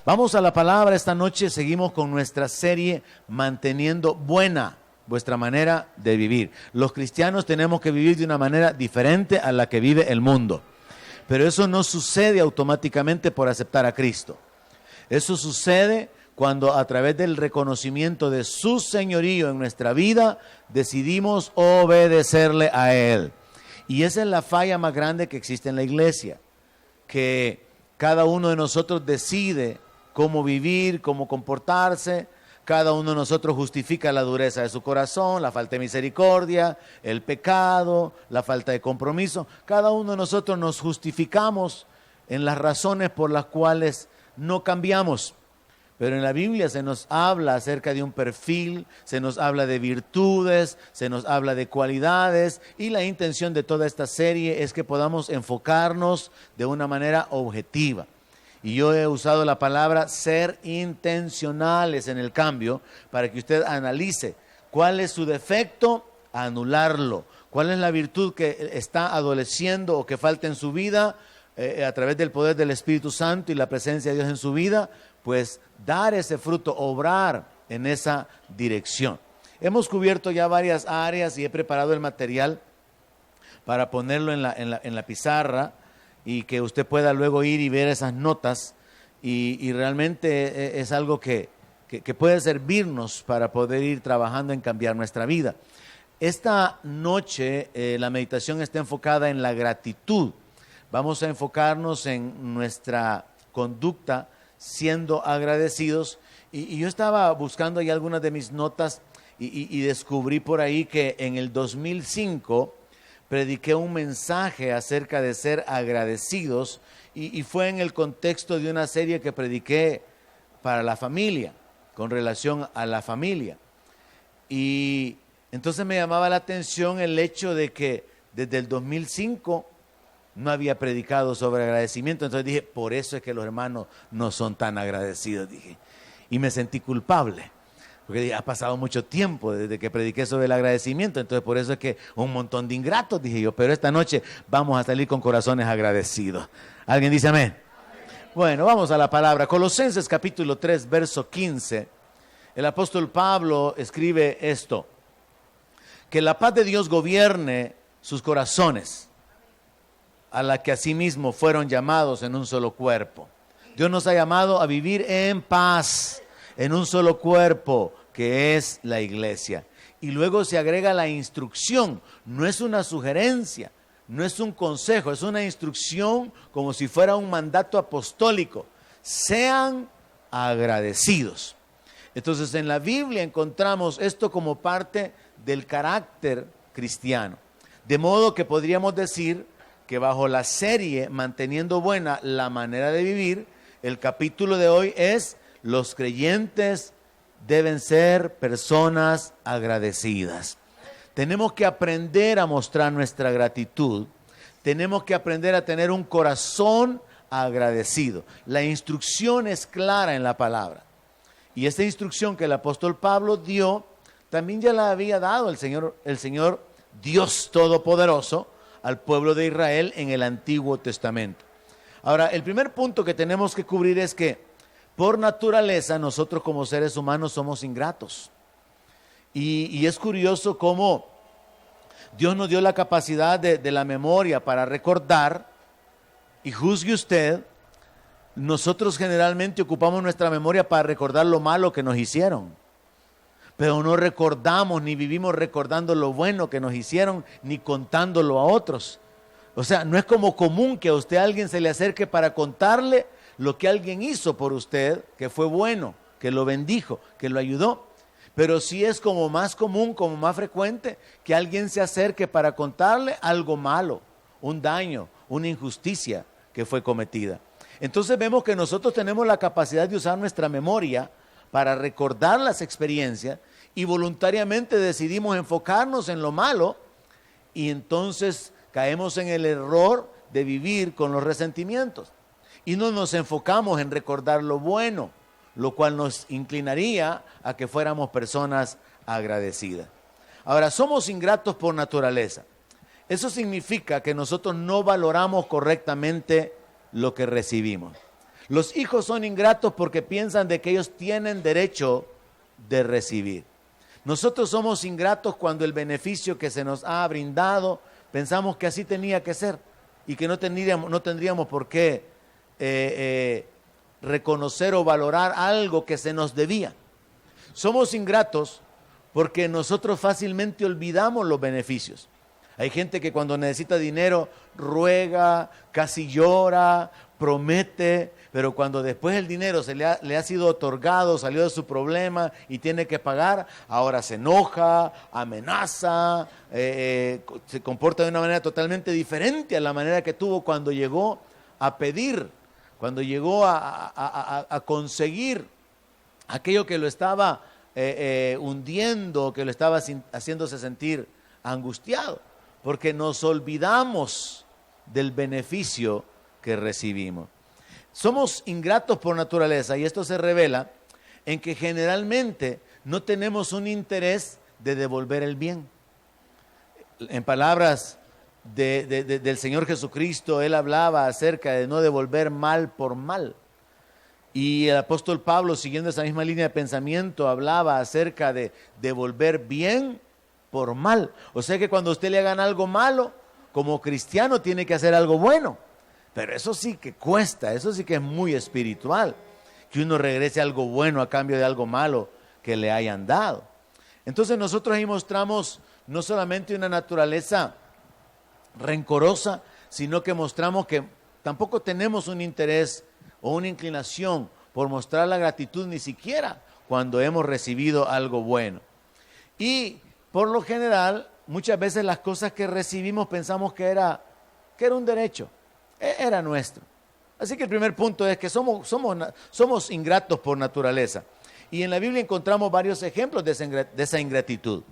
Vamos a la palabra esta noche, seguimos con nuestra serie Manteniendo Buena vuestra manera de vivir. Los cristianos tenemos que vivir de una manera diferente a la que vive el mundo, pero eso no sucede automáticamente por aceptar a Cristo. Eso sucede cuando a través del reconocimiento de su señorío en nuestra vida decidimos obedecerle a Él. Y esa es la falla más grande que existe en la iglesia, que cada uno de nosotros decide cómo vivir, cómo comportarse. Cada uno de nosotros justifica la dureza de su corazón, la falta de misericordia, el pecado, la falta de compromiso. Cada uno de nosotros nos justificamos en las razones por las cuales no cambiamos. Pero en la Biblia se nos habla acerca de un perfil, se nos habla de virtudes, se nos habla de cualidades, y la intención de toda esta serie es que podamos enfocarnos de una manera objetiva. Y yo he usado la palabra ser intencionales en el cambio para que usted analice cuál es su defecto, anularlo. Cuál es la virtud que está adoleciendo o que falta en su vida a través del poder del Espíritu Santo y la presencia de Dios en su vida, pues dar ese fruto, obrar en esa dirección. Hemos cubierto ya varias áreas y he preparado el material para ponerlo en la pizarra, y que usted pueda luego ir y ver esas notas, y realmente es algo que puede servirnos para poder ir trabajando en cambiar nuestra vida. Esta noche la meditación está enfocada en la gratitud. Vamos a enfocarnos en nuestra conducta siendo agradecidos, y yo estaba buscando ahí algunas de mis notas y descubrí por ahí que en el 2005 prediqué un mensaje acerca de ser agradecidos, y fue en el contexto de una serie que prediqué para la familia, con relación a la familia. Y entonces me llamaba la atención el hecho de que desde el 2005 no había predicado sobre agradecimiento. Entonces dije, por eso es que los hermanos no son tan agradecidos, dije. Y me sentí culpable, porque ha pasado mucho tiempo desde que prediqué sobre el agradecimiento. Entonces por eso es que un montón de ingratos, dije yo. Pero esta noche vamos a salir con corazones agradecidos. ¿Alguien dice amén? Bueno, vamos a la palabra. Colosenses capítulo 3, verso 15. El apóstol Pablo escribe esto: que la paz de Dios gobierne sus corazones, a la que asimismo fueron llamados en un solo cuerpo. Dios nos ha llamado a vivir en paz, en un solo cuerpo, que es la iglesia. Y luego se agrega la instrucción. No es una sugerencia, no es un consejo, es una instrucción, como si fuera un mandato apostólico. Sean agradecidos. Entonces en la Biblia encontramos esto como parte del carácter cristiano. De modo que podríamos decir que bajo la serie Manteniendo Buena la manera de vivir, el capítulo de hoy es: los creyentes deben ser personas agradecidas. Tenemos que aprender a mostrar nuestra gratitud. Tenemos que aprender a tener un corazón agradecido. La instrucción es clara en la palabra. Y esta instrucción que el apóstol Pablo dio, también ya la había dado el Señor Dios Todopoderoso al pueblo de Israel en el Antiguo Testamento. Ahora, el primer punto que tenemos que cubrir es que por naturaleza nosotros como seres humanos somos ingratos. Y es curioso cómo Dios nos dio la capacidad de la memoria para recordar, y juzgue usted, nosotros generalmente ocupamos nuestra memoria para recordar lo malo que nos hicieron, pero no recordamos ni vivimos recordando lo bueno que nos hicieron, ni contándolo a otros. O sea, no es como común que a usted alguien se le acerque para contarle lo que alguien hizo por usted, que fue bueno, que lo bendijo, que lo ayudó. Pero sí es como más común, como más frecuente, que alguien se acerque para contarle algo malo, un daño, una injusticia que fue cometida. Entonces vemos que nosotros tenemos la capacidad de usar nuestra memoria para recordar las experiencias, y voluntariamente decidimos enfocarnos en lo malo, y entonces caemos en el error de vivir con los resentimientos y no nos enfocamos en recordar lo bueno, lo cual nos inclinaría a que fuéramos personas agradecidas. Ahora, somos ingratos por naturaleza. Eso significa que nosotros no valoramos correctamente lo que recibimos. Los hijos son ingratos porque piensan de que ellos tienen derecho de recibir. Nosotros somos ingratos cuando el beneficio que se nos ha brindado, pensamos que así tenía que ser y que no tendríamos por qué reconocer o valorar algo que se nos debía. Somos ingratos porque nosotros fácilmente olvidamos los beneficios. Hay gente que cuando necesita dinero ruega, casi llora, promete, pero cuando después el dinero le ha sido otorgado, salió de su problema y tiene que pagar, ahora se enoja, amenaza, se comporta de una manera totalmente diferente a la manera que tuvo cuando llegó a pedir, cuando llegó a conseguir aquello que lo estaba hundiendo, que lo estaba haciéndose sentir angustiado, porque nos olvidamos del beneficio que recibimos. Somos ingratos por naturaleza y esto se revela en que generalmente no tenemos un interés de devolver el bien. En palabras del Señor Jesucristo, Él hablaba acerca de no devolver mal por mal. Y el apóstol Pablo, siguiendo esa misma línea de pensamiento, hablaba acerca de devolver bien por mal. O sea que cuando usted le hagan algo malo, como cristiano tiene que hacer algo bueno. Pero eso sí que cuesta, eso sí que es muy espiritual, que uno regrese algo bueno a cambio de algo malo que le hayan dado. Entonces nosotros ahí mostramos no solamente una naturaleza rencorosa, sino que mostramos que tampoco tenemos un interés o una inclinación por mostrar la gratitud ni siquiera cuando hemos recibido algo bueno. Y por lo general, muchas veces las cosas que recibimos pensamos que era un derecho, era nuestro. Así que el primer punto es que somos ingratos por naturaleza. Y en la Biblia encontramos varios ejemplos de esa ingratitud.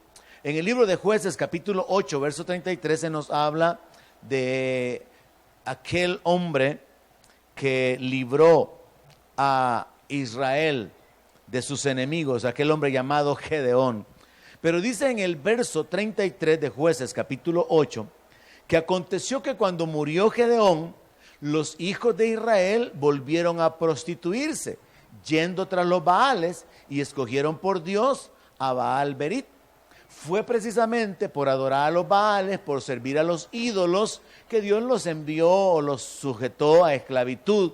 En el libro de Jueces, capítulo 8, verso 33, se nos habla de aquel hombre que libró a Israel de sus enemigos, aquel hombre llamado Gedeón. Pero dice en el verso 33 de Jueces, capítulo 8, que aconteció que cuando murió Gedeón, los hijos de Israel volvieron a prostituirse, yendo tras los Baales, y escogieron por Dios a Baal Berit. Fue precisamente por adorar a los Baales, por servir a los ídolos, que Dios los envió o los sujetó a esclavitud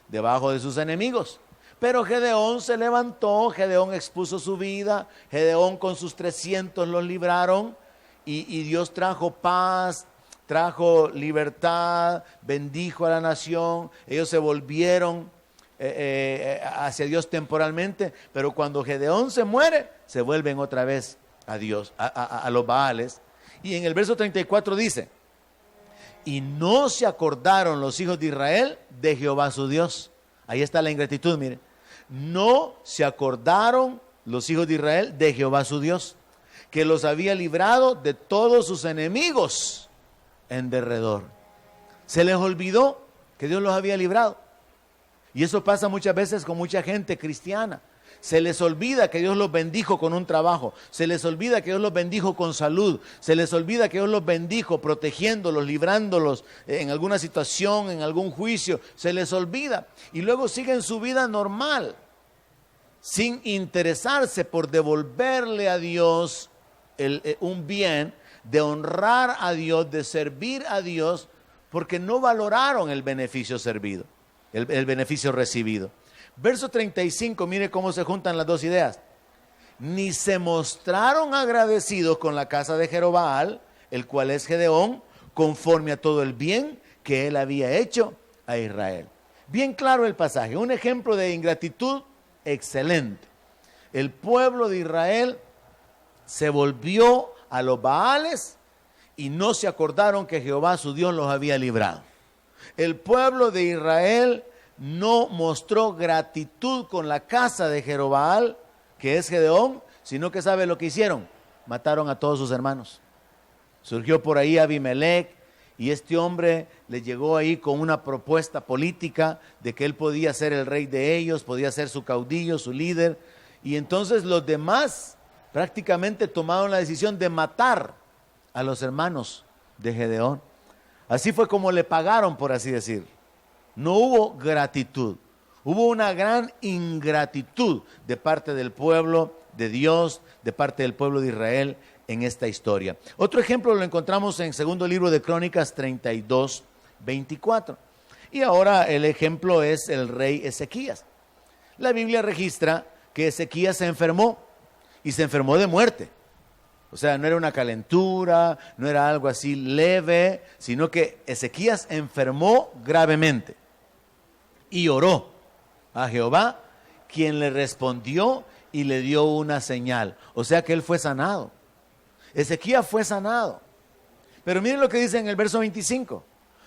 debajo de sus enemigos. Pero Gedeón se levantó, Gedeón expuso su vida, Gedeón con sus 300 los libraron y Dios trajo paz, trajo libertad, bendijo a la nación, ellos se volvieron hacia Dios temporalmente, pero cuando Gedeón se muere, se vuelven otra vez a Dios, a los Baales. Y en el verso 34 dice, y no se acordaron los hijos de Israel de Jehová su Dios. Ahí está la ingratitud, miren. No se acordaron los hijos de Israel de Jehová su Dios, que los había librado de todos sus enemigos en derredor. Se les olvidó que Dios los había librado. Y eso pasa muchas veces con mucha gente cristiana. Se les olvida que Dios los bendijo con un trabajo. Se les olvida que Dios los bendijo con salud. Se les olvida que Dios los bendijo protegiéndolos, librándolos en alguna situación, en algún juicio. Se les olvida. Y luego siguen su vida normal, sin interesarse por devolverle a Dios un bien, de honrar a Dios, de servir a Dios, porque no valoraron el beneficio servido, el beneficio recibido. Verso 35, mire cómo se juntan las dos ideas. Ni se mostraron agradecidos con la casa de Jerobaal, el cual es Gedeón, conforme a todo el bien que él había hecho a Israel. Bien claro el pasaje, un ejemplo de ingratitud excelente. El pueblo de Israel se volvió a los Baales y no se acordaron que Jehová su Dios los había librado. El pueblo de Israel no mostró gratitud con la casa de Jerobaal, que es Gedeón, sino que ¿sabe lo que hicieron? Mataron a todos sus hermanos. Surgió por ahí Abimelech y este hombre le llegó ahí con una propuesta política de que él podía ser el rey de ellos, podía ser su caudillo, su líder, y entonces los demás prácticamente tomaron la decisión de matar a los hermanos de Gedeón. Así fue como le pagaron, por así decir. No hubo gratitud. Hubo una gran ingratitud de parte del pueblo de Dios, de parte del pueblo de Israel en esta historia. Otro ejemplo lo encontramos en segundo libro de Crónicas 32, 24. Y ahora el ejemplo es el rey Ezequías. La Biblia registra que Ezequías se enfermó y se enfermó de muerte. O sea, no era una calentura, no era algo así leve, sino que Ezequías enfermó gravemente y oró a Jehová, quien le respondió y le dio una señal. O sea que él fue sanado. Ezequías fue sanado. Pero miren lo que dice en el verso 25.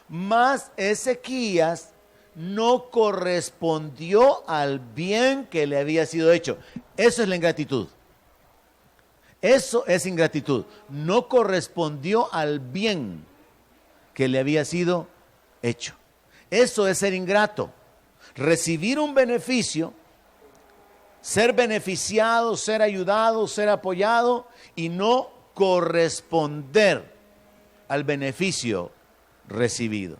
Mas Ezequías no correspondió al bien que le había sido hecho. Eso es la ingratitud. Eso es ingratitud. No correspondió al bien que le había sido hecho. Eso es ser ingrato. Recibir un beneficio, ser beneficiado, ser ayudado, ser apoyado y no corresponder al beneficio recibido.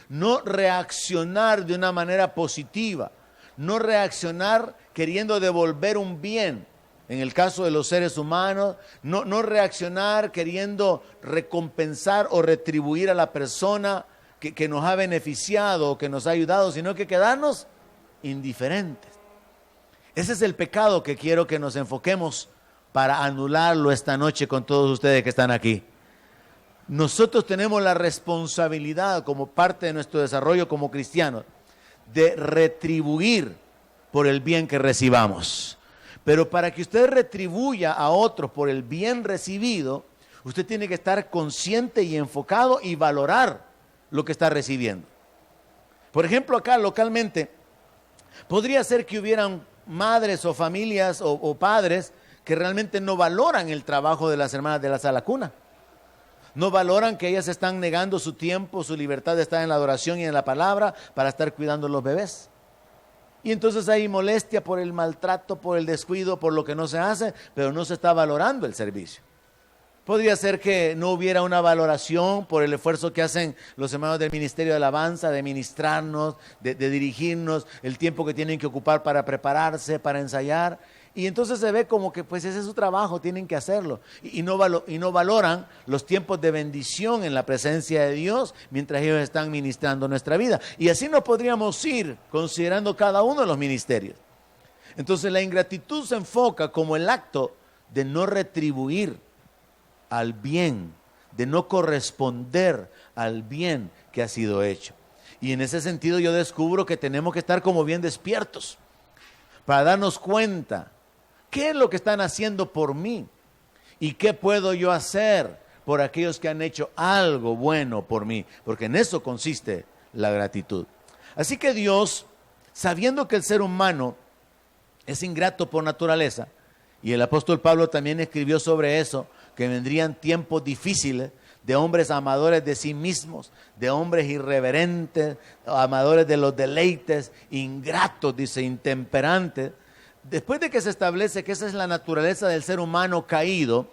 No reaccionar de una manera positiva, no reaccionar queriendo devolver un bien. En el caso de los seres humanos, no reaccionar queriendo recompensar o retribuir a la persona que nos ha beneficiado o que nos ha ayudado, sino que quedarnos indiferentes. Ese es el pecado que quiero que nos enfoquemos para anularlo esta noche con todos ustedes que están aquí. Nosotros tenemos la responsabilidad como parte de nuestro desarrollo como cristianos de retribuir por el bien que recibamos. Pero para que usted retribuya a otros por el bien recibido, usted tiene que estar consciente y enfocado y valorar lo que está recibiendo. Por ejemplo, acá localmente, podría ser que hubieran madres o familias o padres que realmente no valoran el trabajo de las hermanas de la sala cuna. No valoran que ellas están negando su tiempo, su libertad de estar en la adoración y en la palabra para estar cuidando los bebés. Y entonces hay molestia por el maltrato, por el descuido, por lo que no se hace, pero no se está valorando el servicio. Podría ser que no hubiera una valoración por el esfuerzo que hacen los hermanos del Ministerio de Alabanza, de ministrarnos, de dirigirnos, el tiempo que tienen que ocupar para prepararse, para ensayar. Y entonces se ve como que pues ese es su trabajo, tienen que hacerlo. Y no valoran los tiempos de bendición en la presencia de Dios mientras ellos están ministrando nuestra vida. Y así nos podríamos ir considerando cada uno de los ministerios. Entonces la ingratitud se enfoca como el acto de no retribuir al bien, de no corresponder al bien que ha sido hecho. Y en ese sentido yo descubro que tenemos que estar como bien despiertos para darnos cuenta qué es lo que están haciendo por mí y qué puedo yo hacer por aquellos que han hecho algo bueno por mí, porque en eso consiste la gratitud. Así que Dios, sabiendo que el ser humano es ingrato por naturaleza, y el apóstol Pablo también escribió sobre eso, que vendrían tiempos difíciles de hombres amadores de sí mismos, de hombres irreverentes, amadores de los deleites, ingratos, dice, intemperantes. Después de que se establece que esa es la naturaleza del ser humano caído,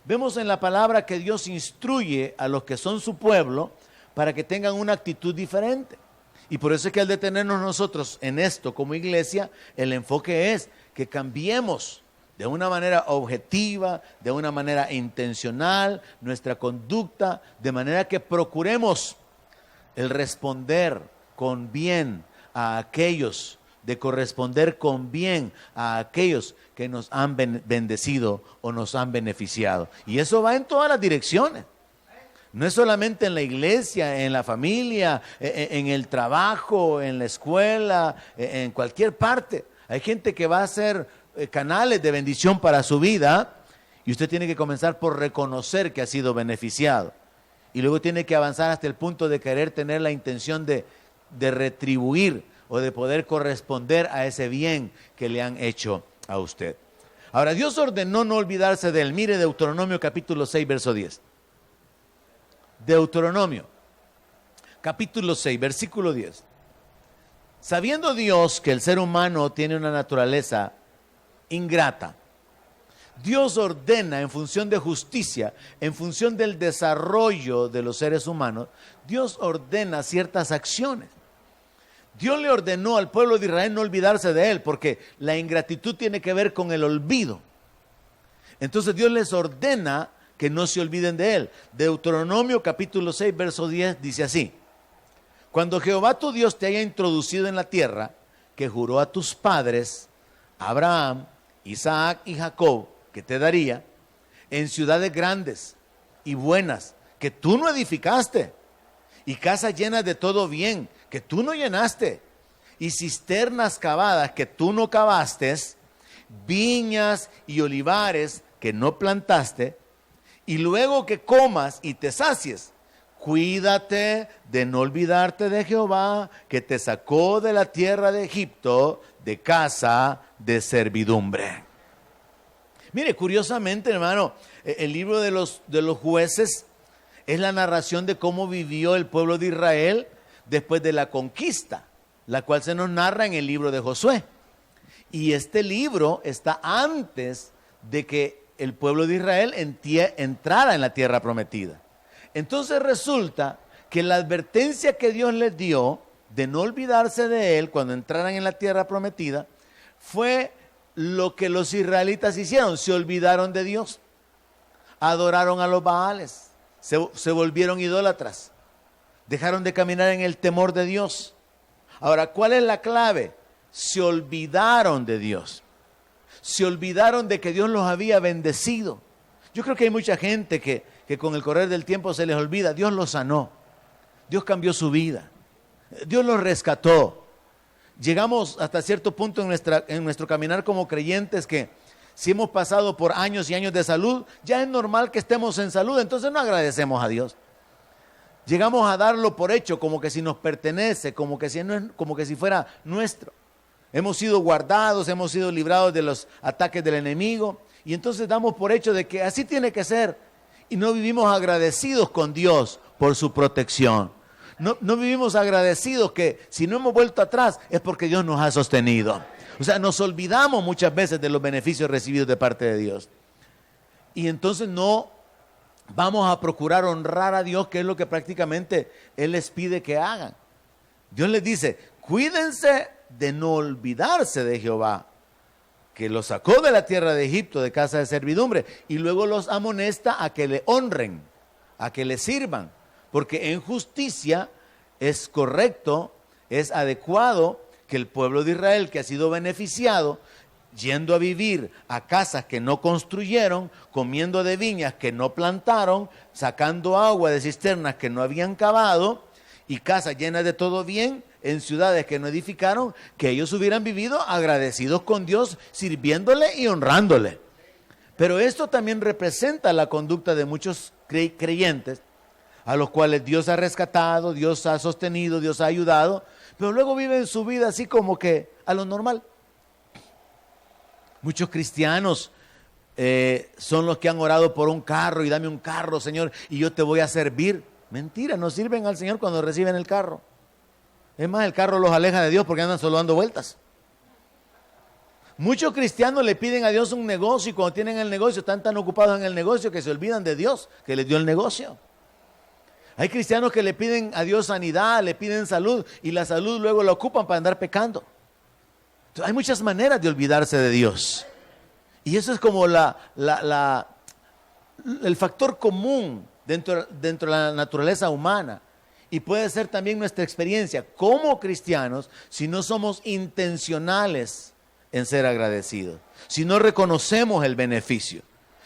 vemos en la palabra que Dios instruye a los que son su pueblo para que tengan una actitud diferente. Y por eso es que al detenernos nosotros en esto como iglesia, el enfoque es que cambiemos de una manera objetiva, de una manera intencional, nuestra conducta, de manera que procuremos el responder con bien a aquellos, de corresponder con bien a aquellos que nos han bendecido o nos han beneficiado. Y eso va en todas las direcciones. No es solamente en la iglesia, en la familia, en el trabajo, en la escuela, en cualquier parte. Hay gente que va a ser canales de bendición para su vida y usted tiene que comenzar por reconocer que ha sido beneficiado y luego tiene que avanzar hasta el punto de querer tener la intención de retribuir o de poder corresponder a ese bien que le han hecho a usted. Ahora, Dios ordenó no olvidarse de él. Mire Deuteronomio capítulo 6, verso 10. Deuteronomio capítulo 6, versículo 10. Sabiendo Dios que el ser humano tiene una naturaleza ingrata, Dios ordena en función de justicia, en función del desarrollo de los seres humanos, Dios ordena ciertas acciones. Dios le ordenó al pueblo de Israel no olvidarse de Él, porque la ingratitud tiene que ver con el olvido. Entonces Dios les ordena que no se olviden de Él. Deuteronomio capítulo 6, verso 10 dice así: cuando Jehová tu Dios te haya introducido en la tierra que juró a tus padres, Abraham, Isaac y Jacob, que te daría, en ciudades grandes y buenas, que tú no edificaste, y casas llenas de todo bien, que tú no llenaste, y cisternas cavadas que tú no cavaste, viñas y olivares que no plantaste, y luego que comas y te sacies, cuídate de no olvidarte de Jehová, que te sacó de la tierra de Egipto, de casa de servidumbre. Mire, curiosamente, hermano, el libro de los jueces es la narración de cómo vivió el pueblo de Israel después de la conquista, la cual se nos narra en el libro de Josué. Y este libro está antes de que el pueblo de Israel entrara en la tierra prometida. Entonces resulta que la advertencia que Dios les dio de no olvidarse de Él cuando entraran en la tierra prometida fue lo que los israelitas hicieron. Se olvidaron de Dios, adoraron a los Baales, se volvieron idólatras, dejaron de caminar en el temor de Dios. Ahora, ¿cuál es la clave? Se olvidaron de Dios, se olvidaron de que Dios los había bendecido. Yo creo que hay mucha gente que con el correr del tiempo se les olvida. Dios los sanó, Dios cambió su vida, Dios los rescató. Llegamos hasta cierto punto en nuestro caminar como creyentes que si hemos pasado por años y años de salud, ya es normal que estemos en salud, entonces no agradecemos a Dios. Llegamos a darlo por hecho, como que si nos pertenece, como que si fuera nuestro. Hemos sido guardados, hemos sido librados de los ataques del enemigo, y entonces damos por hecho de que así tiene que ser, y no vivimos agradecidos con Dios por su protección. No vivimos agradecidos que si no hemos vuelto atrás es porque Dios nos ha sostenido. O sea, nos olvidamos muchas veces de los beneficios recibidos de parte de Dios. Y entonces no vamos a procurar honrar a Dios, que es lo que prácticamente Él les pide que hagan. Dios les dice, cuídense de no olvidarse de Jehová, que los sacó de la tierra de Egipto, de casa de servidumbre, y luego los amonesta a que le honren, a que le sirvan. Porque en justicia es correcto, es adecuado que el pueblo de Israel, que ha sido beneficiado, yendo a vivir a casas que no construyeron, comiendo de viñas que no plantaron, sacando agua de cisternas que no habían cavado, y casas llenas de todo bien, en ciudades que no edificaron, que ellos hubieran vivido agradecidos con Dios, sirviéndole y honrándole. Pero esto también representa la conducta de muchos creyentes, a los cuales Dios ha rescatado, Dios ha sostenido, Dios ha ayudado, pero luego viven su vida así como que a lo normal. Muchos cristianos son los que han orado por un carro, y dame un carro, Señor, y yo te voy a servir. Mentira, no sirven al Señor cuando reciben el carro. Es más, el carro los aleja de Dios porque andan solo dando vueltas. Muchos cristianos le piden a Dios un negocio, y cuando tienen el negocio están tan ocupados en el negocio que se olvidan de Dios que les dio el negocio. Hay cristianos que le piden a Dios sanidad, le piden salud, y la salud luego la ocupan para andar pecando. Entonces, hay muchas maneras de olvidarse de Dios. Y eso es como el factor común dentro de la naturaleza humana. Y puede ser también nuestra experiencia como cristianos si no somos intencionales en ser agradecidos, si no reconocemos el beneficio,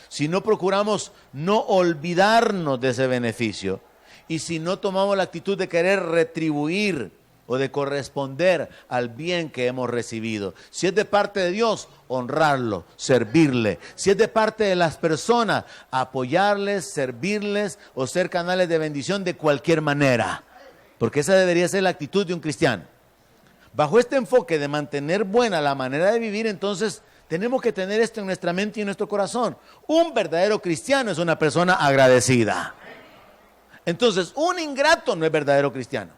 si no procuramos no olvidarnos de ese beneficio, y si no tomamos la actitud de querer retribuir o de corresponder al bien que hemos recibido. Si es de parte de Dios, honrarlo, servirle. Si es de parte de las personas, apoyarles, servirles o ser canales de bendición de cualquier manera. Porque esa debería ser la actitud de un cristiano. Bajo este enfoque de mantener buena la manera de vivir, entonces tenemos que tener esto en nuestra mente y en nuestro corazón. Un verdadero cristiano es una persona agradecida. Entonces, un ingrato no es verdadero cristiano.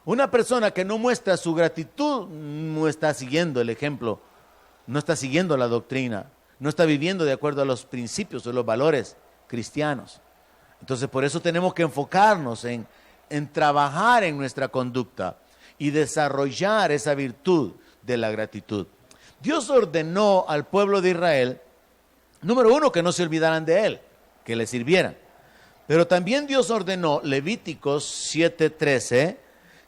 Una persona que no muestra su gratitud no está siguiendo el ejemplo, no está siguiendo la doctrina, no está viviendo de acuerdo a los principios o los valores cristianos. Entonces, por eso tenemos que enfocarnos en trabajar en nuestra conducta y desarrollar esa virtud de la gratitud. Dios ordenó al pueblo de Israel, número uno, que no se olvidaran de Él, que le sirvieran. Pero también Dios ordenó, Levíticos 7:13,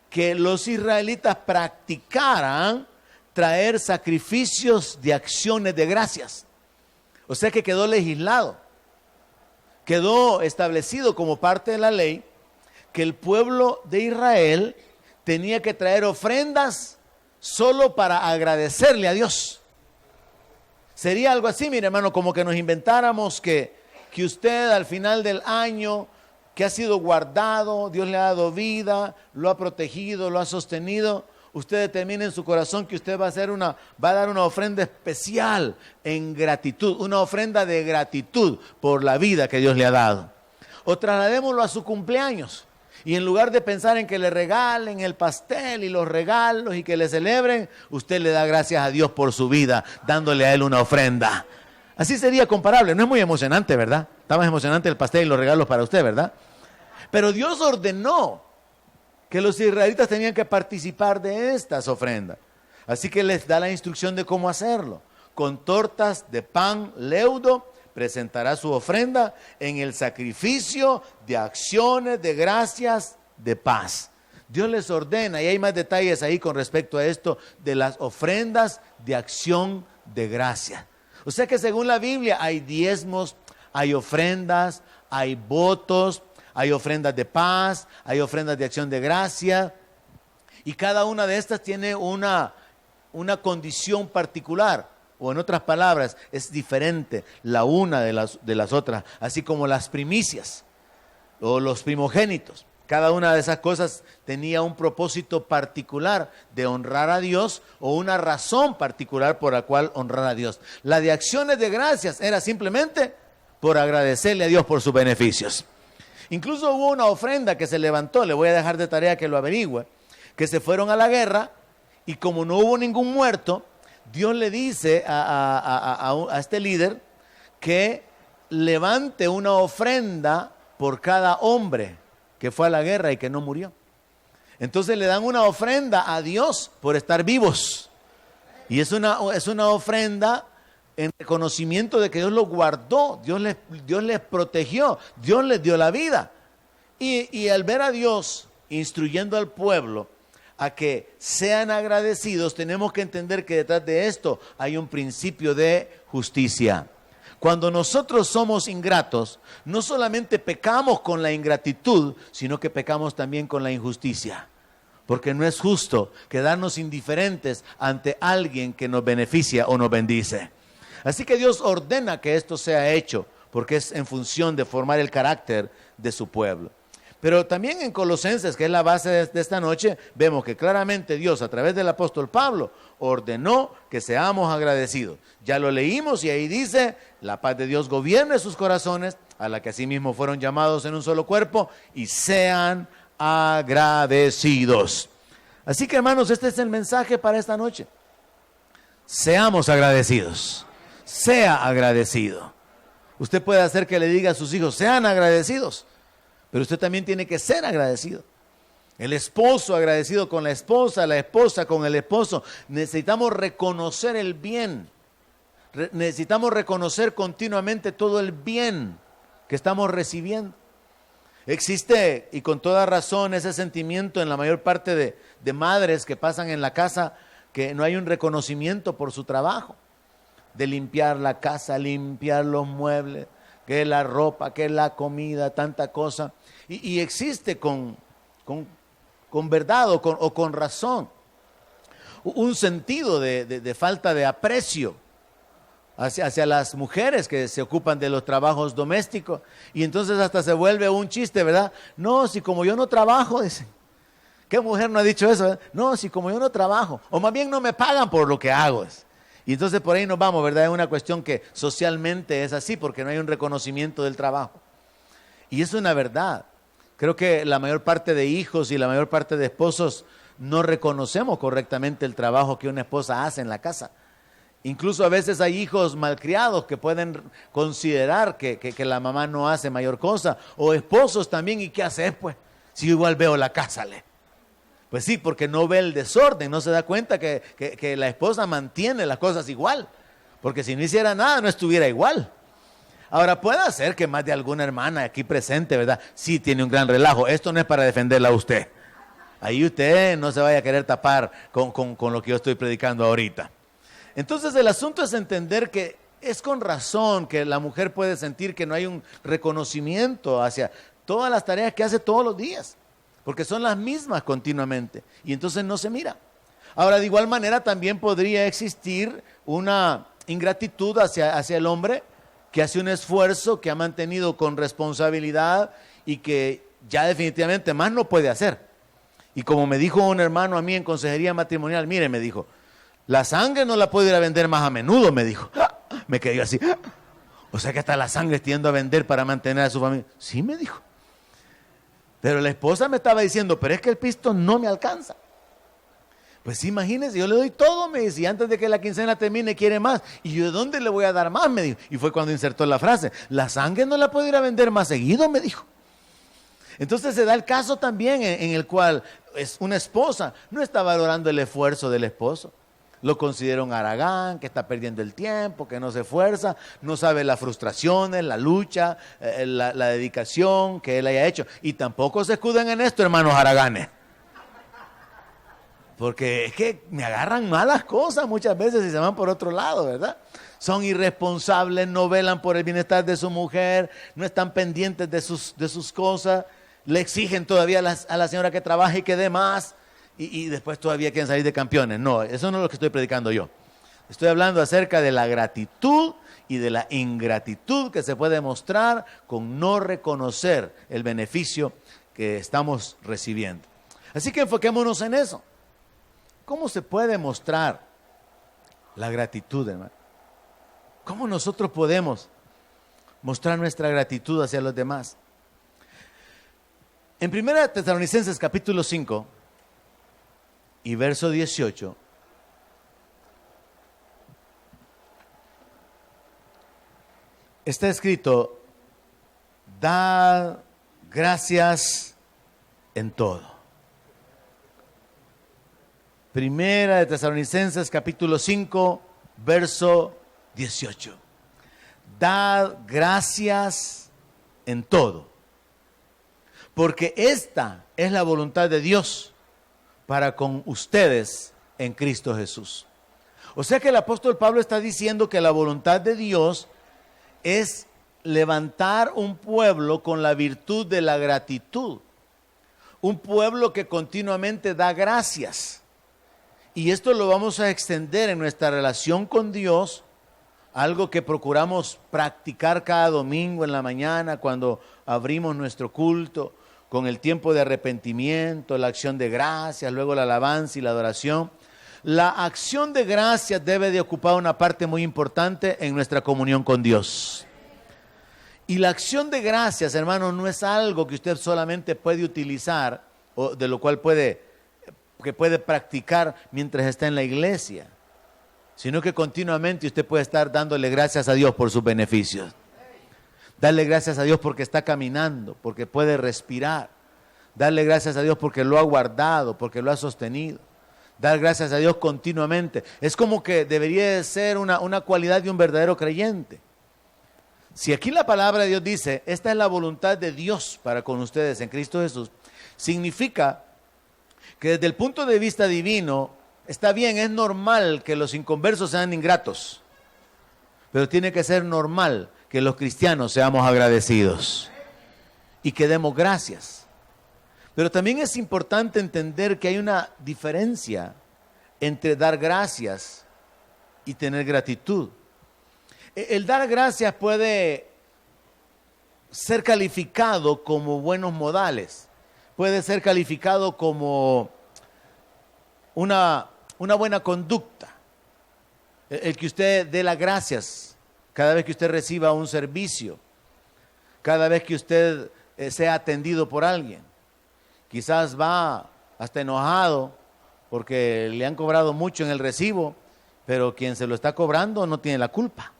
que los israelitas practicaran traer sacrificios de acciones de gracias. O sea que quedó legislado, quedó establecido como parte de la ley que el pueblo de Israel tenía que traer ofrendas solo para agradecerle a Dios. Sería algo así, mire hermano, como que nos inventáramos que usted al final del año, que ha sido guardado, Dios le ha dado vida, lo ha protegido, lo ha sostenido, usted determina en su corazón que usted va a dar una ofrenda especial en gratitud, una ofrenda de gratitud por la vida que Dios le ha dado. O trasladémoslo a su cumpleaños. Y en lugar de pensar en que le regalen el pastel y los regalos y que le celebren, usted le da gracias a Dios por su vida, dándole a Él una ofrenda. Así sería comparable. No es muy emocionante, ¿verdad? Está más emocionante el pastel y los regalos para usted, ¿verdad? Pero Dios ordenó que los israelitas tenían que participar de estas ofrendas. Así que les da la instrucción de cómo hacerlo. Con tortas de pan leudo presentará su ofrenda en el sacrificio de acciones de gracias de paz. Dios les ordena, y hay más detalles ahí con respecto a esto, de las ofrendas de acción de gracias. O sea que según la Biblia hay diezmos, hay ofrendas, hay votos, hay ofrendas de paz, hay ofrendas de acción de gracia, y cada una de estas tiene una condición particular. O en otras palabras, es diferente la una de las otras, así como las primicias o los primogénitos. Cada una de esas cosas tenía un propósito particular de honrar a Dios o una razón particular por la cual honrar a Dios. La de acciones de gracias era simplemente por agradecerle a Dios por sus beneficios. Incluso hubo una ofrenda que se levantó, le voy a dejar de tarea que lo averigüe, que se fueron a la guerra y como no hubo ningún muerto, Dios le dice a este líder que levante una ofrenda por cada hombre que fue a la guerra y que no murió. Entonces le dan una ofrenda a Dios por estar vivos. Y es una ofrenda en reconocimiento de que Dios los guardó, Dios les protegió, Dios les dio la vida. Y al ver a Dios instruyendo al pueblo a que sean agradecidos, tenemos que entender que detrás de esto hay un principio de justicia. Cuando nosotros somos ingratos, no solamente pecamos con la ingratitud, sino que pecamos también con la injusticia. Porque no es justo quedarnos indiferentes ante alguien que nos beneficia o nos bendice. Así que Dios ordena que esto sea hecho, porque es en función de formar el carácter de su pueblo. Pero también en Colosenses, que es la base de esta noche, vemos que claramente Dios, a través del apóstol Pablo, ordenó que seamos agradecidos. Ya lo leímos y ahí dice, la paz de Dios gobierne sus corazones, a la que asimismo fueron llamados en un solo cuerpo, y sean agradecidos. Así que hermanos, este es el mensaje para esta noche. Seamos agradecidos. Sea agradecido. Usted puede hacer que le diga a sus hijos, sean agradecidos. Pero usted también tiene que ser agradecido. El esposo agradecido con la esposa con el esposo. Necesitamos reconocer el bien. Necesitamos reconocer continuamente todo el bien que estamos recibiendo. Existe, y con toda razón, ese sentimiento en la mayor parte de madres que pasan en la casa, que no hay un reconocimiento por su trabajo. De limpiar la casa, limpiar los muebles, que la ropa, que la comida, tanta cosa. Y existe con verdad o con razón un sentido de falta de aprecio hacia las mujeres que se ocupan de los trabajos domésticos. Y entonces hasta se vuelve un chiste, ¿verdad? No, si como yo no trabajo, dicen. ¿Qué mujer no ha dicho eso? ¿Verdad? No, si como yo no trabajo, o más bien no me pagan por lo que hago. Y entonces por ahí nos vamos, ¿verdad? Es una cuestión que socialmente es así, porque no hay un reconocimiento del trabajo. Y es una verdad. Creo que la mayor parte de hijos y la mayor parte de esposos no reconocemos correctamente el trabajo que una esposa hace en la casa. Incluso a veces hay hijos malcriados que pueden considerar que la mamá no hace mayor cosa. O esposos también, ¿y qué haces pues? Si yo igual veo la casa, Pues sí, porque no ve el desorden, no se da cuenta que la esposa mantiene las cosas igual. Porque si no hiciera nada, no estuviera igual. Ahora, puede ser que más de alguna hermana aquí presente, ¿verdad? Sí tiene un gran relajo. Esto no es para defenderla a usted. Ahí usted no se vaya a querer tapar con lo que yo estoy predicando ahorita. Entonces, el asunto es entender que es con razón que la mujer puede sentir que no hay un reconocimiento hacia todas las tareas que hace todos los días. Porque son las mismas continuamente. Y entonces no se mira. Ahora, de igual manera, también podría existir una ingratitud hacia el hombre que hace un esfuerzo, que ha mantenido con responsabilidad y que ya definitivamente más no puede hacer. Y como me dijo un hermano a mí en consejería matrimonial, mire, me dijo, la sangre no la puedo ir a vender más a menudo, me dijo. Me quedé así. O sea que hasta la sangre tiendo a vender para mantener a su familia. Sí, me dijo. Pero la esposa me estaba diciendo, pero es que el pisto no me alcanza. Pues imagínense, yo le doy todo, me dice, y antes de que la quincena termine quiere más. ¿Y yo de dónde le voy a dar más? Me dijo. Y fue cuando insertó la frase, la sangre no la puedo ir a vender más seguido, me dijo. Entonces se da el caso también en el cual es una esposa no está valorando el esfuerzo del esposo. Lo considera un haragán, que está perdiendo el tiempo, que no se esfuerza, no sabe las frustraciones, la lucha, la dedicación que él haya hecho. Y tampoco se escuden en esto, hermanos haraganes. Porque es que me agarran malas cosas muchas veces y se van por otro lado, ¿verdad? Son irresponsables, no velan por el bienestar de su mujer, no están pendientes de sus cosas, le exigen todavía a la señora que trabaje y que dé más. Y después todavía quieren salir de campeones. No, eso no es lo que estoy predicando yo. Estoy hablando acerca de la gratitud y de la ingratitud que se puede mostrar con no reconocer el beneficio que estamos recibiendo. Así que enfoquémonos en eso. ¿Cómo se puede mostrar la gratitud, hermano? ¿Cómo nosotros podemos mostrar nuestra gratitud hacia los demás? En 1 Tesalonicenses capítulo 5 y verso 18, está escrito, dad gracias en todo. 1 Tesalonicenses capítulo 5, verso 18. Dad gracias en todo, porque esta es la voluntad de Dios para con ustedes en Cristo Jesús. O sea que el apóstol Pablo está diciendo que la voluntad de Dios es levantar un pueblo con la virtud de la gratitud. Un pueblo que continuamente da gracias. Y esto lo vamos a extender en nuestra relación con Dios, algo que procuramos practicar cada domingo en la mañana cuando abrimos nuestro culto, con el tiempo de arrepentimiento, la acción de gracias, luego la alabanza y la adoración. La acción de gracias debe de ocupar una parte muy importante en nuestra comunión con Dios. Y la acción de gracias, hermano, no es algo que usted solamente puede utilizar, o de lo cual puede practicar mientras está en la iglesia, sino que continuamente usted puede estar dándole gracias a Dios por sus beneficios. Darle gracias a Dios porque está caminando, porque puede respirar. Darle gracias a Dios porque lo ha guardado, porque lo ha sostenido. Dar gracias a Dios continuamente. Es como que debería de ser una cualidad de un verdadero creyente. Si aquí la palabra de Dios dice, esta es la voluntad de Dios para con ustedes en Cristo Jesús, significa que desde el punto de vista divino, está bien, es normal que los inconversos sean ingratos, pero tiene que ser normal que los cristianos seamos agradecidos y que demos gracias. Pero también es importante entender que hay una diferencia entre dar gracias y tener gratitud. El dar gracias puede ser calificado como buenos modales, puede ser calificado como una buena conducta. El que usted dé las gracias cada vez que usted reciba un servicio, cada vez que usted sea atendido por alguien. Quizás va hasta enojado porque le han cobrado mucho en el recibo, pero quien se lo está cobrando no tiene la culpa.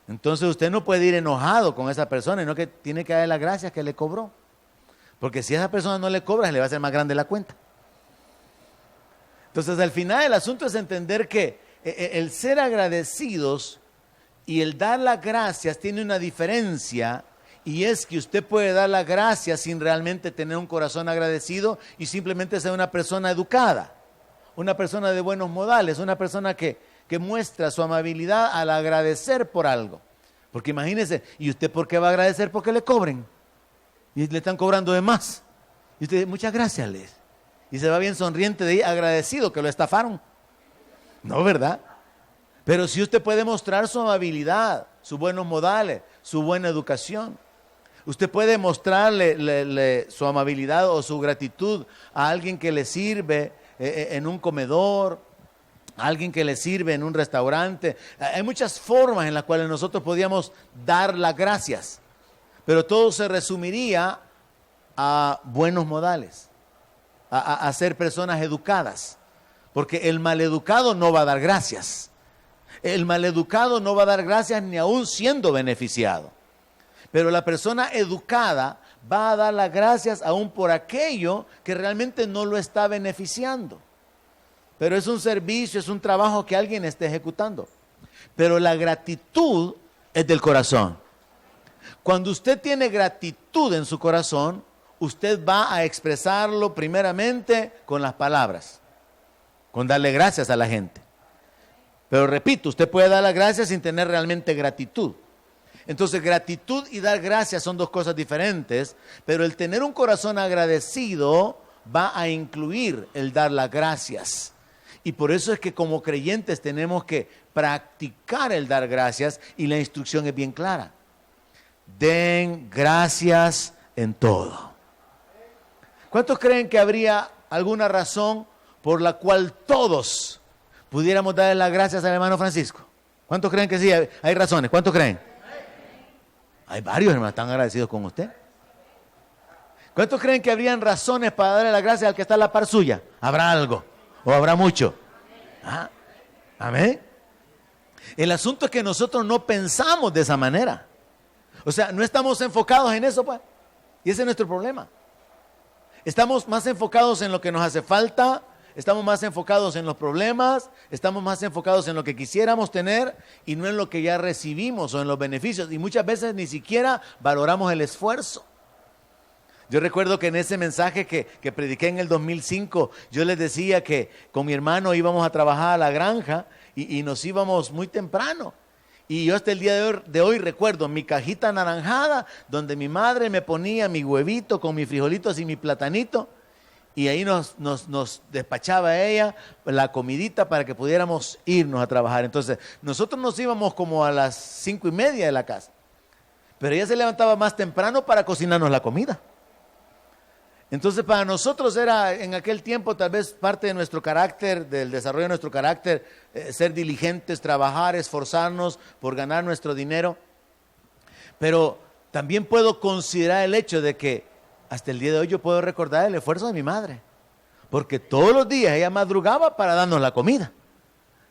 Entonces usted no puede ir enojado con esa persona, sino que tiene que darle las gracias que le cobró. Porque si a esa persona no le cobras, le va a hacer más grande la cuenta. Entonces, al final el asunto es entender que el ser agradecidos y el dar las gracias tiene una diferencia, y es que usted puede dar las gracias sin realmente tener un corazón agradecido y simplemente ser una persona educada, una persona de buenos modales, una persona que muestra su amabilidad al agradecer por algo. Porque imagínese, ¿y usted por qué va a agradecer? Porque le cobren. Y le están cobrando de más. Y usted, muchas gracias, les. Y se va bien sonriente de ahí, agradecido que lo estafaron. No, ¿verdad? Pero si usted puede mostrar su amabilidad, sus buenos modales, su buena educación. Usted puede mostrarle su amabilidad o su gratitud a alguien que le sirve en un comedor, a alguien que le sirve en un restaurante. Hay muchas formas en las cuales nosotros podíamos dar las gracias, pero todo se resumiría a buenos modales, a ser personas educadas, porque el maleducado no va a dar gracias. El maleducado no va a dar gracias ni aún siendo beneficiado. Pero la persona educada va a dar las gracias aún por aquello que realmente no lo está beneficiando. Pero es un servicio, es un trabajo que alguien está ejecutando. Pero la gratitud es del corazón. Cuando usted tiene gratitud en su corazón, usted va a expresarlo primeramente con las palabras, con darle gracias a la gente. Pero repito, usted puede dar las gracias sin tener realmente gratitud. Entonces, gratitud y dar gracias son dos cosas diferentes, pero el tener un corazón agradecido va a incluir el dar las gracias. Y por eso es que como creyentes tenemos que practicar el dar gracias, y la instrucción es bien clara. Den gracias en todo. ¿Cuántos creen que habría alguna razón por la cual todos pudiéramos darle las gracias al hermano Francisco? ¿Cuántos creen que sí? Hay razones. ¿Cuántos creen? Hay varios hermanos que están agradecidos con usted. ¿Cuántos creen que habrían razones para darle las gracias al que está a la par suya? ¿Habrá algo? ¿O habrá mucho? ¿Ah? ¿Amén? El asunto es que nosotros no pensamos de esa manera. O sea, no estamos enfocados en eso, pues. Y ese es nuestro problema. Estamos más enfocados en lo que nos hace falta, estamos más enfocados en los problemas, estamos más enfocados en lo que quisiéramos tener y no en lo que ya recibimos o en los beneficios. Y muchas veces ni siquiera valoramos el esfuerzo. Yo recuerdo que en ese mensaje que prediqué en el 2005, yo les decía que con mi hermano íbamos a trabajar a la granja y nos íbamos muy temprano. Y yo hasta el día de hoy recuerdo mi cajita anaranjada donde mi madre me ponía mi huevito con mis frijolitos y mi platanito. Y ahí nos despachaba ella la comidita para que pudiéramos irnos a trabajar. Entonces, nosotros nos íbamos como a las 5:30 de la casa. Pero ella se levantaba más temprano para cocinarnos la comida. Entonces, para nosotros era en aquel tiempo tal vez parte de nuestro carácter, del desarrollo de nuestro carácter, ser diligentes, trabajar, esforzarnos por ganar nuestro dinero. Pero también puedo considerar el hecho de que hasta el día de hoy yo puedo recordar el esfuerzo de mi madre. Porque todos los días ella madrugaba para darnos la comida,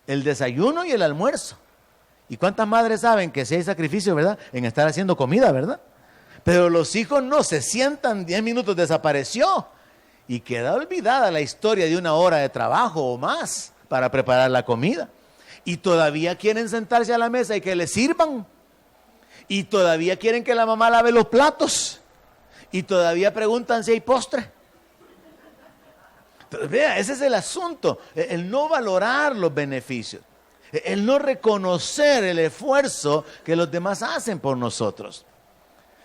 el desayuno y el almuerzo. ¿Y cuántas madres saben que si hay sacrificio, verdad, en estar haciendo comida, verdad? Pero los hijos no se sientan, 10 minutos desapareció y queda olvidada la historia de 1 hora de trabajo o más para preparar la comida. Y todavía quieren sentarse a la mesa y que les sirvan. Y todavía quieren que la mamá lave los platos. Y todavía preguntan si hay postre. Entonces, vea, ese es el asunto, el no valorar los beneficios, el no reconocer el esfuerzo que los demás hacen por nosotros.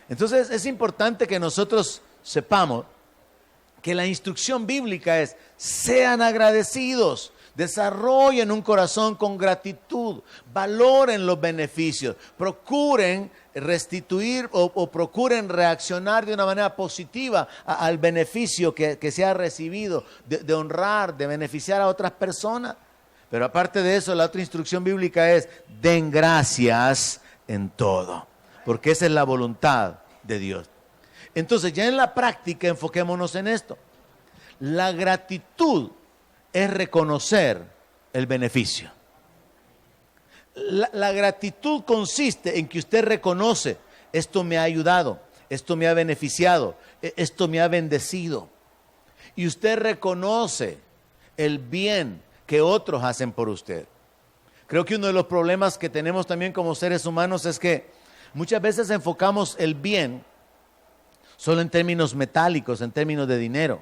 Entonces es importante que nosotros sepamos que la instrucción bíblica es: sean agradecidos, desarrollen un corazón con gratitud, valoren los beneficios, procuren restituir o procuren reaccionar de una manera positiva al beneficio que se ha recibido, de honrar, de beneficiar a otras personas. Pero aparte de eso, la otra instrucción bíblica es: den gracias en todo, porque esa es la voluntad de Dios. Entonces, ya en la práctica, enfoquémonos en esto. La gratitud es reconocer el beneficio. La gratitud consiste en que usted reconoce: esto me ha ayudado, esto me ha beneficiado, esto me ha bendecido. Y usted reconoce el bien que otros hacen por usted. Creo que uno de los problemas que tenemos también como seres humanos es que muchas veces enfocamos el bien solo en términos metálicos, en términos de dinero.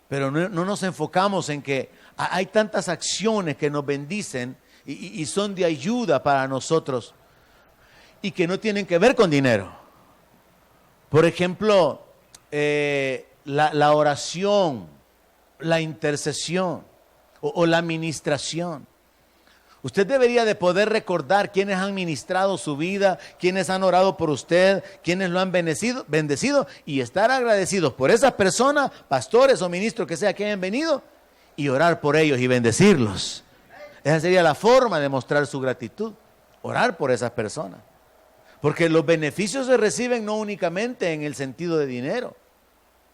Pero no nos enfocamos en que hay tantas acciones que nos bendicen y son de ayuda para nosotros y que no tienen que ver con dinero. Por ejemplo, la oración, la intercesión o la administración. Usted debería de poder recordar quiénes han ministrado su vida, quiénes han orado por usted, quiénes lo han bendecido y estar agradecidos por esas personas, pastores o ministros que sea que hayan venido, y orar por ellos y bendecirlos. Esa sería la forma de mostrar su gratitud, orar por esas personas. Porque los beneficios se reciben no únicamente en el sentido de dinero,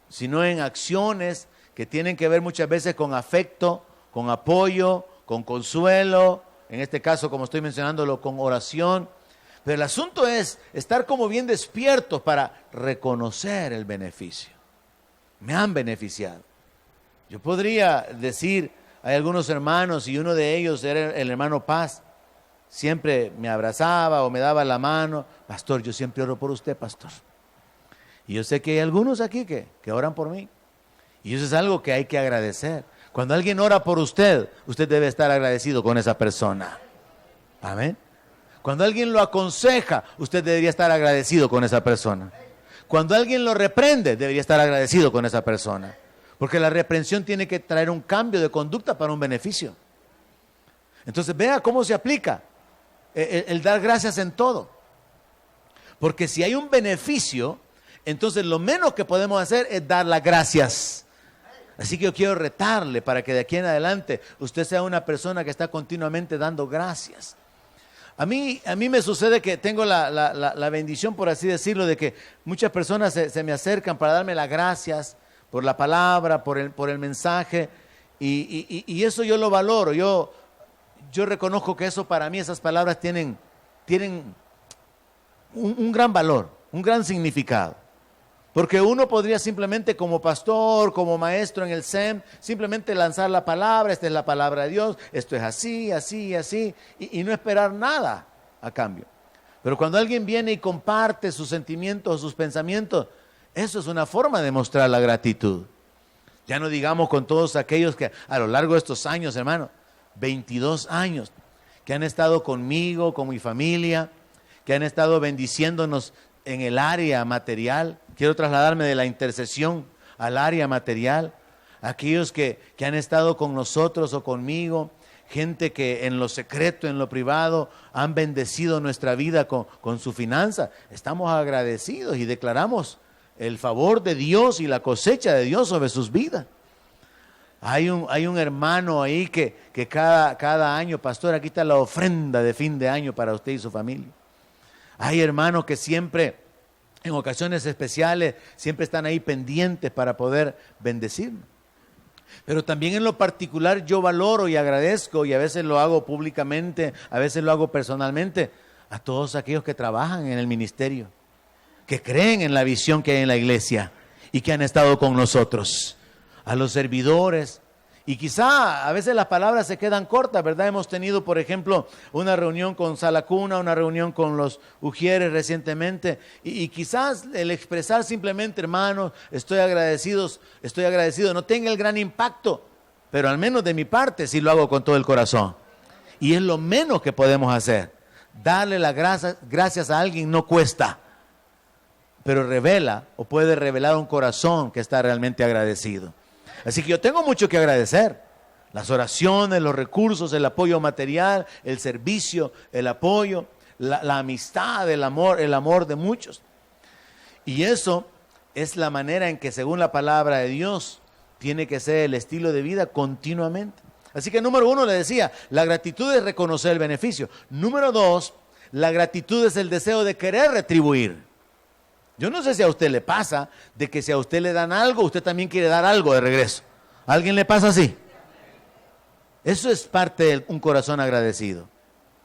sino en acciones que tienen que ver muchas veces con afecto, con apoyo, con consuelo, en este caso, como estoy mencionándolo, con oración. Pero el asunto es estar como bien despiertos para reconocer el beneficio. Me han beneficiado. Yo podría decir, hay algunos hermanos y uno de ellos era el hermano Paz. Siempre me abrazaba o me daba la mano. Pastor, yo siempre oro por usted, pastor. Y yo sé que hay algunos aquí que oran por mí. Y eso es algo que hay que agradecer. Cuando alguien ora por usted, usted debe estar agradecido con esa persona. Amén. Cuando alguien lo aconseja, usted debería estar agradecido con esa persona. Cuando alguien lo reprende, debería estar agradecido con esa persona. Porque la reprensión tiene que traer un cambio de conducta para un beneficio. Entonces vea cómo se aplica el dar gracias en todo. Porque si hay un beneficio, entonces lo menos que podemos hacer es dar las gracias. Así que yo quiero retarle para que de aquí en adelante usted sea una persona que está continuamente dando gracias. A mí me sucede que tengo la bendición, por así decirlo, de que muchas personas se me acercan para darme las gracias por la palabra, por el mensaje, y eso yo lo valoro. Yo reconozco que eso para mí, esas palabras tienen un gran valor, un gran significado. Porque uno podría simplemente como pastor, como maestro en el SEM, simplemente lanzar la palabra, esta es la palabra de Dios, esto es así, así, así, y no esperar nada a cambio. Pero cuando alguien viene y comparte sus sentimientos o sus pensamientos, eso es una forma de mostrar la gratitud. Ya no digamos con todos aquellos que a lo largo de estos años, hermano, 22 años, que han estado conmigo, con mi familia, que han estado bendiciéndonos en el área material. Quiero trasladarme de la intercesión al área material. Aquellos que han estado con nosotros o conmigo, gente que en lo secreto, en lo privado, han bendecido nuestra vida con su finanza. Estamos agradecidos y declaramos el favor de Dios y la cosecha de Dios sobre sus vidas. Hay un hermano ahí que cada año, pastor, aquí está la ofrenda de fin de año para usted y su familia. Hay hermanos que siempre, en ocasiones especiales, siempre están ahí pendientes para poder bendecirnos. Pero también en lo particular yo valoro y agradezco, y a veces lo hago públicamente, a veces lo hago personalmente, a todos aquellos que trabajan en el ministerio, que creen en la visión que hay en la iglesia y que han estado con nosotros, a los servidores. Y quizá a veces las palabras se quedan cortas, ¿verdad? Hemos tenido, por ejemplo, una reunión con Sala Cuna, una reunión con los Ujieres recientemente, y quizás el expresar simplemente, hermanos, estoy agradecido, no tenga el gran impacto, pero al menos de mi parte sí lo hago con todo el corazón. Y es lo menos que podemos hacer. Darle las gracias a alguien no cuesta, pero revela o puede revelar un corazón que está realmente agradecido. Así que yo tengo mucho que agradecer. Las oraciones, los recursos, el apoyo material, el servicio, el apoyo, la amistad, el amor de muchos. Y eso es la manera en que, según la palabra de Dios, tiene que ser el estilo de vida continuamente. Así que número 1 le decía, la gratitud es reconocer el beneficio. Número 2, la gratitud es el deseo de querer retribuir. Yo no sé si a usted le pasa de que si a usted le dan algo, usted también quiere dar algo de regreso. ¿A alguien le pasa así? Eso es parte de un corazón agradecido.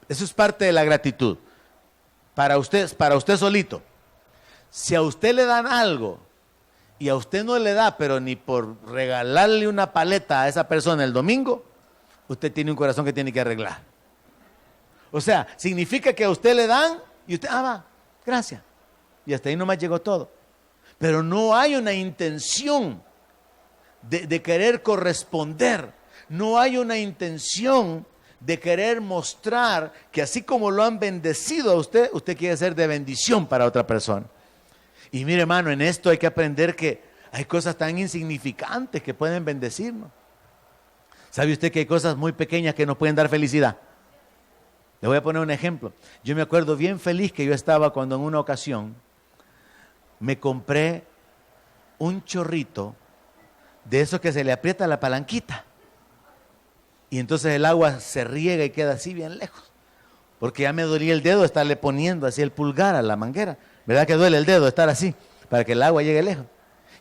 Eso es parte de la gratitud. Para usted solito. Si a usted le dan algo y a usted no le da, pero ni por regalarle una paleta a esa persona el domingo, usted tiene un corazón que tiene que arreglar. O sea, significa que a usted le dan y usted, va, gracias. Y hasta ahí nomás llegó todo. Pero no hay una intención de querer corresponder. No hay una intención de querer mostrar que así como lo han bendecido a usted, usted quiere ser de bendición para otra persona. Y mire, hermano, en esto hay que aprender que hay cosas tan insignificantes que pueden bendecirnos. ¿Sabe usted que hay cosas muy pequeñas que nos pueden dar felicidad? Le voy a poner un ejemplo. Yo me acuerdo bien feliz que yo estaba cuando en una ocasión me compré un chorrito de esos que se le aprieta la palanquita. Y entonces el agua se riega y queda así bien lejos. Porque ya me dolía el dedo estarle poniendo así el pulgar a la manguera. ¿Verdad que duele el dedo estar así? Para que el agua llegue lejos.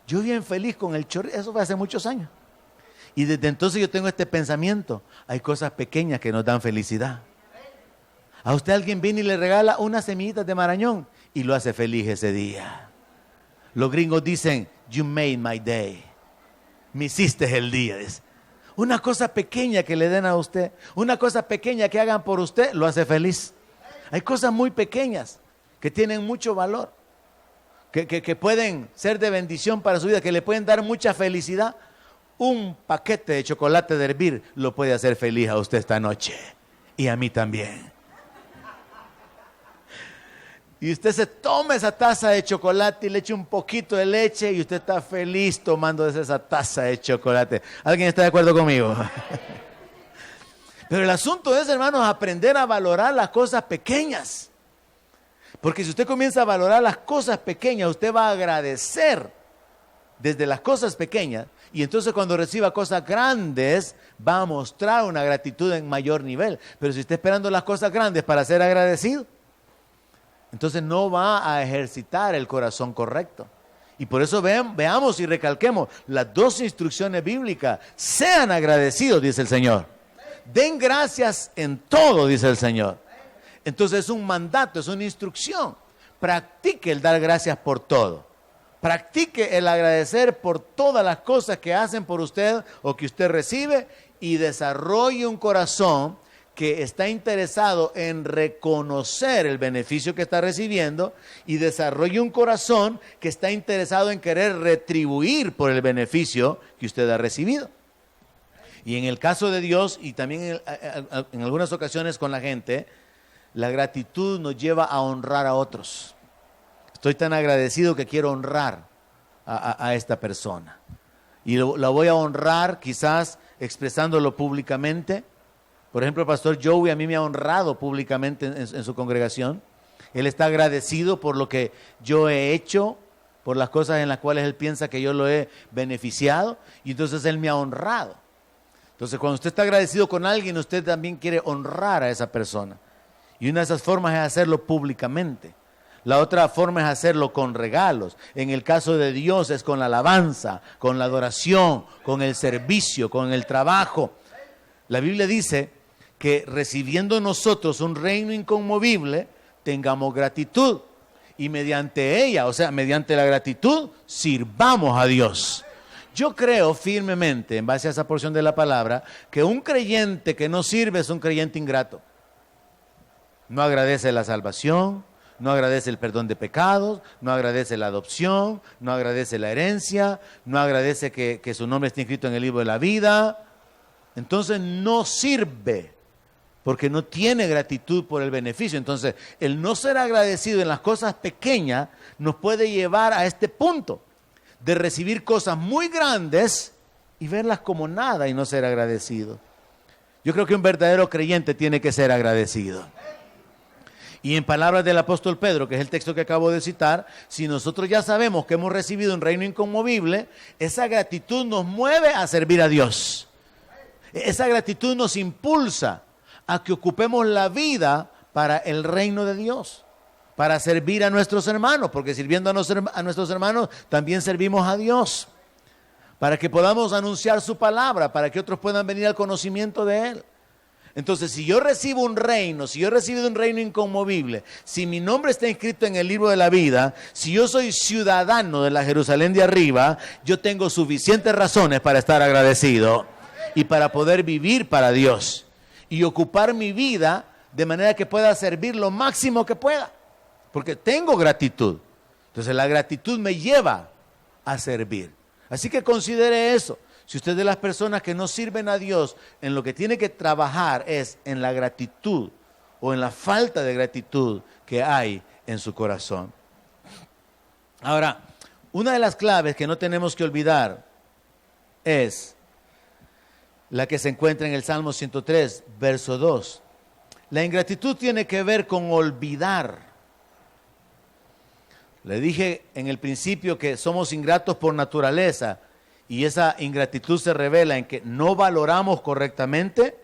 Yo bien feliz con el chorrito. Eso fue hace muchos años. Y desde entonces yo tengo este pensamiento. Hay cosas pequeñas que nos dan felicidad. A usted alguien viene y le regala unas semillitas de marañón y lo hace feliz ese día. Los gringos dicen, you made my day. Me hiciste el día. Una cosa pequeña que le den a usted, una cosa pequeña que hagan por usted, lo hace feliz. Hay cosas muy pequeñas que tienen mucho valor, que pueden ser de bendición para su vida, que le pueden dar mucha felicidad. Un paquete de chocolate de hervir lo puede hacer feliz a usted esta noche y a mí también. Y usted se toma esa taza de chocolate y le echa un poquito de leche y usted está feliz tomando esa taza de chocolate. ¿Alguien está de acuerdo conmigo? Pero el asunto es, hermanos, aprender a valorar las cosas pequeñas. Porque si usted comienza a valorar las cosas pequeñas, usted va a agradecer desde las cosas pequeñas. Y entonces cuando reciba cosas grandes, va a mostrar una gratitud en mayor nivel. Pero si está esperando las cosas grandes para ser agradecido, entonces no va a ejercitar el corazón correcto. Y por eso veamos y recalquemos las dos instrucciones bíblicas. Sean agradecidos, dice el Señor. Den gracias en todo, dice el Señor. Entonces es un mandato, es una instrucción. Practique el dar gracias por todo. Practique el agradecer por todas las cosas que hacen por usted o que usted recibe y desarrolle un corazón que está interesado en reconocer el beneficio que está recibiendo y desarrolle un corazón que está interesado en querer retribuir por el beneficio que usted ha recibido. Y en el caso de Dios y también en algunas ocasiones con la gente, la gratitud nos lleva a honrar a otros. Estoy tan agradecido que quiero honrar a esta persona. Y la voy a honrar quizás expresándolo públicamente. Por ejemplo, el pastor Joey a mí me ha honrado públicamente en su congregación. Él está agradecido por lo que yo he hecho, por las cosas en las cuales él piensa que yo lo he beneficiado. Y entonces él me ha honrado. Entonces, cuando usted está agradecido con alguien, usted también quiere honrar a esa persona. Y una de esas formas es hacerlo públicamente. La otra forma es hacerlo con regalos. En el caso de Dios es con la alabanza, con la adoración, con el servicio, con el trabajo. La Biblia dice que recibiendo nosotros un reino inconmovible, tengamos gratitud. Y mediante ella, o sea, mediante la gratitud, sirvamos a Dios. Yo creo firmemente, en base a esa porción de la palabra, que un creyente que no sirve es un creyente ingrato. No agradece la salvación, no agradece el perdón de pecados, no agradece la adopción, no agradece la herencia, no agradece que su nombre esté inscrito en el libro de la vida. Entonces no sirve, porque no tiene gratitud por el beneficio. Entonces, el no ser agradecido en las cosas pequeñas nos puede llevar a este punto de recibir cosas muy grandes y verlas como nada y no ser agradecido. Yo creo que un verdadero creyente tiene que ser agradecido. Y en palabras del apóstol Pedro, que es el texto que acabo de citar, si nosotros ya sabemos que hemos recibido un reino inconmovible, esa gratitud nos mueve a servir a Dios. Esa gratitud nos impulsa a que ocupemos la vida para el reino de Dios, para servir a nuestros hermanos, porque sirviendo a nuestros hermanos también servimos a Dios, para que podamos anunciar su palabra, para que otros puedan venir al conocimiento de Él. Entonces, si yo recibo un reino, si yo he recibido un reino inconmovible, si mi nombre está inscrito en el libro de la vida, si yo soy ciudadano de la Jerusalén de arriba, yo tengo suficientes razones para estar agradecido y para poder vivir para Dios y ocupar mi vida de manera que pueda servir lo máximo que pueda, porque tengo gratitud. Entonces, la gratitud me lleva a servir. Así que considere eso. Si usted es de las personas que no sirven a Dios, en lo que tiene que trabajar es en la gratitud o en la falta de gratitud que hay en su corazón. Ahora, una de las claves que no tenemos que olvidar es la que se encuentra en el Salmo 103, verso 2. La ingratitud tiene que ver con olvidar. Le dije en el principio que somos ingratos por naturaleza. Y esa ingratitud se revela en que no valoramos correctamente,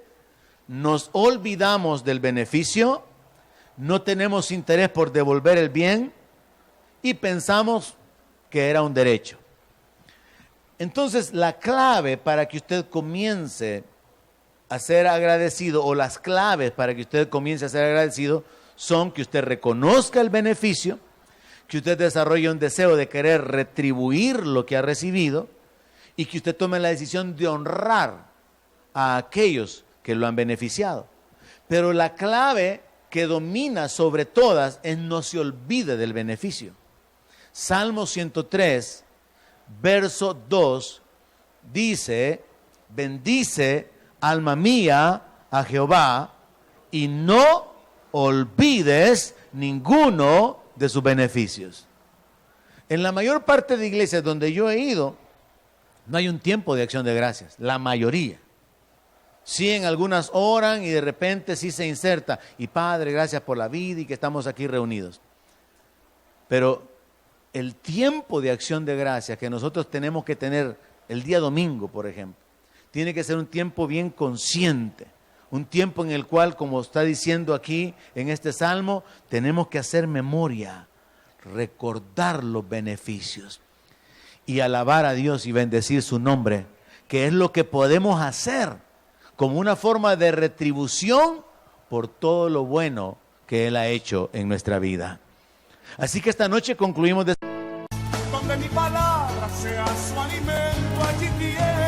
nos olvidamos del beneficio, no tenemos interés por devolver el bien y pensamos que era un derecho. Entonces, la clave para que usted comience a ser agradecido, o las claves para que usted comience a ser agradecido, son que usted reconozca el beneficio, que usted desarrolle un deseo de querer retribuir lo que ha recibido, y que usted tome la decisión de honrar a aquellos que lo han beneficiado. Pero la clave que domina sobre todas es no se olvide del beneficio. Salmo 103, verso 2, dice, bendice, alma mía, a Jehová, y no olvides ninguno de sus beneficios. En la mayor parte de iglesias donde yo he ido, no hay un tiempo de acción de gracias, la mayoría. Sí, en algunas oran y de repente sí se inserta, y Padre, gracias por la vida y que estamos aquí reunidos. Pero el tiempo de acción de gracias que nosotros tenemos que tener el día domingo, por ejemplo, tiene que ser un tiempo bien consciente, un tiempo en el cual, como está diciendo aquí en este salmo, tenemos que hacer memoria, recordar los beneficios y alabar a Dios y bendecir su nombre, que es lo que podemos hacer como una forma de retribución por todo lo bueno que Él ha hecho en nuestra vida. Así que esta noche concluimos de... Donde mi palabra sea su alimento, allí quiero